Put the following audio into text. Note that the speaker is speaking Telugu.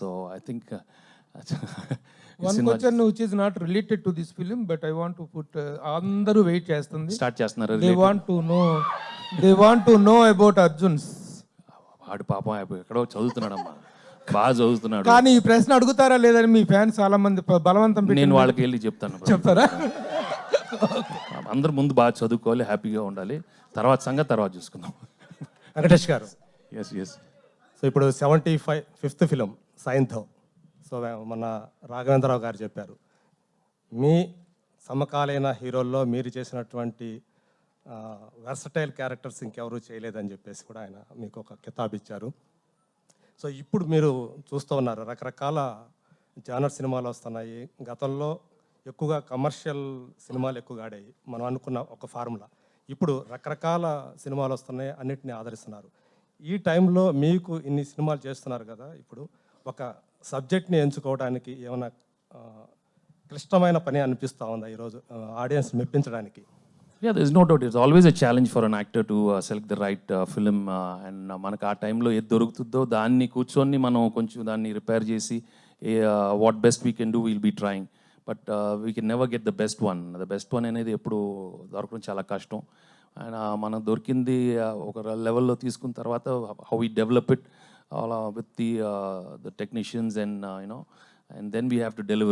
So I think one question which is not related to this film, but I want to put అందరూ వెయిట్ చేస్తుంది. స్టార్ట్ చేస్తున్నారు. They want to know about Arjun's. వాడు పాపం ఎక్కడో చదువుతున్నాడమ్మా, బాగా చదువుతున్నాడు. కానీ ఈ ప్రశ్న అడుగుతారా లేదని మీ ఫ్యాన్స్ చాలా మంది బలవంతం నేను వాళ్ళకి వెళ్ళి చెప్తారా? అందరు ముందు బాగా చదువుకోవాలి, హ్యాపీగా ఉండాలి, తర్వాత సంగతి తర్వాత చూసుకుందాం. వెంకటేష్ గారు, ఎస్ ఎస్. సో ఇప్పుడు 75th ఫిలిం సైంథవ్. సో మన రాఘవేంద్రరావు గారు చెప్పారు, మీ సమకాలీన హీరోల్లో మీరు చేసినటువంటి వెర్సటైల్ క్యారెక్టర్స్ ఇంకెవరూ చేయలేదని చెప్పేసి కూడా ఆయన మీకు ఒక కితాబ్ ఇచ్చారు. సో ఇప్పుడు మీరు చూస్తూ ఉన్నారు, రకరకాల జానర్ సినిమాలు వస్తున్నాయి. గతంలో ఎక్కువగా కమర్షియల్ సినిమాలు ఎక్కువగా ఆడాయి, మనం అనుకున్న ఒక ఫార్ములా. ఇప్పుడు రకరకాల సినిమాలు వస్తున్నాయి, అన్నిటిని ఆదరిస్తున్నారు. ఈ టైంలో మీకు ఇన్ని సినిమాలు చేస్తున్నారు కదా, ఇప్పుడు ఒక సబ్జెక్ట్ని ఎంచుకోవడానికి ఏమైనా క్లిష్టమైన పని అనిపిస్తూ ఉందా ఈరోజు audience మెప్పించడానికి? Yeah, there's no doubt. It's always a challenge for an actor to select the right film. And మనకు ఆ టైంలో ఏది దొరుకుతుందో దాన్ని కూర్చొని మనం కొంచెం దాన్ని రిపేర్ చేసి what best we can do will be trying. But we can never get the best one. The best one అనేది ఎప్పుడు దొరకడం చాలా కష్టం. అండ్ మనకు దొరికింది ఒక లెవెల్లో తీసుకున్న తర్వాత how we develop it with the technicians and you know, and then we have to deliver.